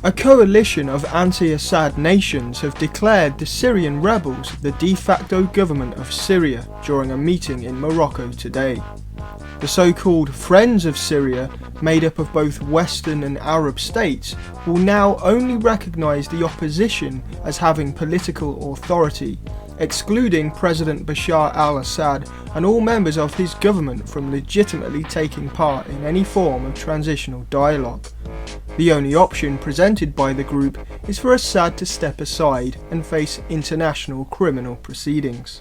A coalition of anti-Assad nations have declared the Syrian rebels the de facto government of Syria during a meeting in Morocco today. The so-called Friends of Syria, made up of both Western and Arab states, will now only recognise the opposition as having political authority, excluding President Bashar al-Assad and all members of his government from legitimately taking part in any form of transitional dialogue. The only option presented by the group is for Assad to step aside and face international criminal proceedings.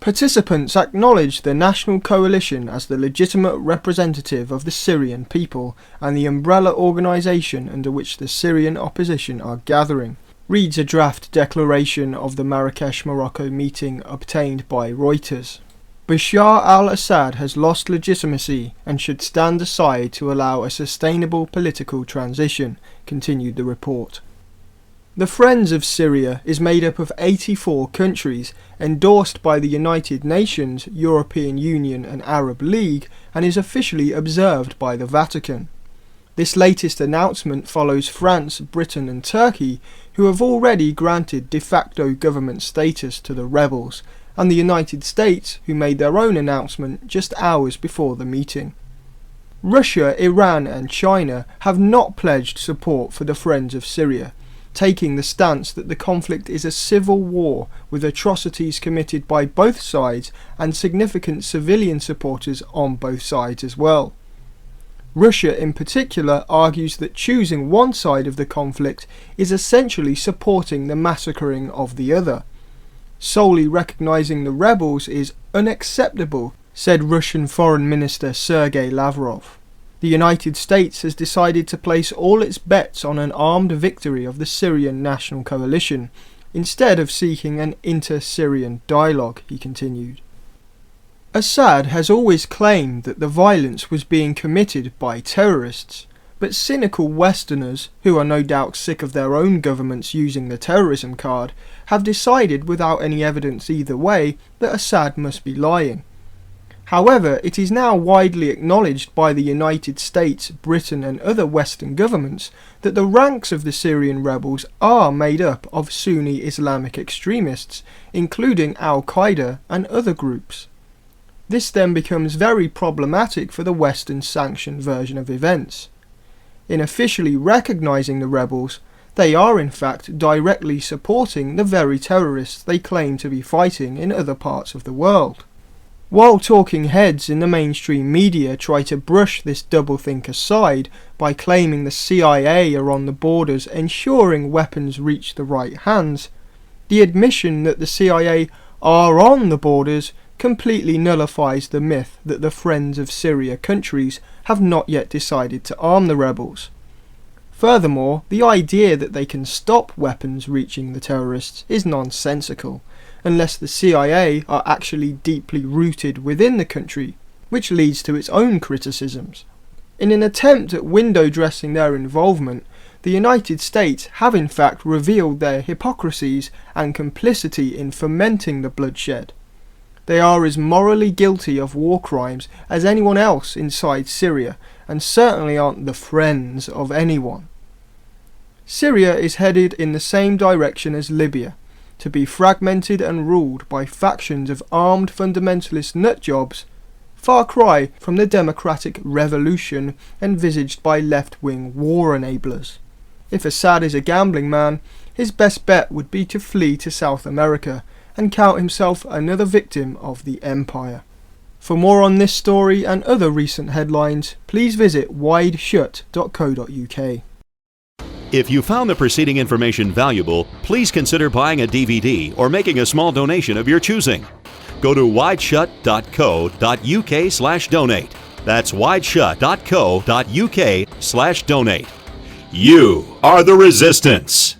Participants acknowledge the National Coalition as the legitimate representative of the Syrian people and the umbrella organisation under which the Syrian opposition are gathering, reads a draft declaration of the Marrakesh, Morocco meeting obtained by Reuters. Bashar al-Assad has lost legitimacy and should stand aside to allow a sustainable political transition, continued the report. The Friends of Syria is made up of 84 countries, endorsed by the United Nations, European Union and Arab League, and is officially observed by the Vatican. This latest announcement follows France, Britain and Turkey, who have already granted de facto government status to the rebels, and the United States, who made their own announcement just hours before the meeting. Russia, Iran and China have not pledged support for the Friends of Syria, taking the stance that the conflict is a civil war with atrocities committed by both sides and significant civilian supporters on both sides as well. Russia in particular argues that choosing one side of the conflict is essentially supporting the massacring of the other. Solely recognising the rebels is unacceptable, said Russian Foreign Minister Sergei Lavrov. The United States has decided to place all its bets on an armed victory of the Syrian National Coalition, instead of seeking an inter-Syrian dialogue, he continued. Assad has always claimed that the violence was being committed by terrorists, but cynical Westerners, who are no doubt sick of their own governments using the terrorism card, have decided without any evidence either way that Assad must be lying. However, it is now widely acknowledged by the United States, Britain and other Western governments that the ranks of the Syrian rebels are made up of Sunni Islamic extremists, including Al-Qaeda and other groups. This then becomes very problematic for the Western sanctioned version of events. In officially recognising the rebels, they are in fact directly supporting the very terrorists they claim to be fighting in other parts of the world. While talking heads in the mainstream media try to brush this doublethink aside by claiming the CIA are on the borders ensuring weapons reach the right hands, the admission that the CIA are on the borders completely nullifies the myth that the Friends of Syria countries have not yet decided to arm the rebels. Furthermore, the idea that they can stop weapons reaching the terrorists is nonsensical, unless the CIA are actually deeply rooted within the country, which leads to its own criticisms. In an attempt at window dressing their involvement, the United States have in fact revealed their hypocrisies and complicity in fomenting the bloodshed. They are as morally guilty of war crimes as anyone else inside Syria, and certainly aren't the friends of anyone. Syria is headed in the same direction as Libya, to be fragmented and ruled by factions of armed fundamentalist nutjobs, far cry from the democratic revolution envisaged by left-wing war enablers. If Assad is a gambling man, his best bet would be to flee to South America and count himself another victim of the empire. For more on this story and other recent headlines, please visit WideShut.co.uk. If you found the preceding information valuable, please consider buying a DVD or making a small donation of your choosing. Go to wideshut.co.uk/donate. That's wideshut.co.uk/donate. You are the resistance.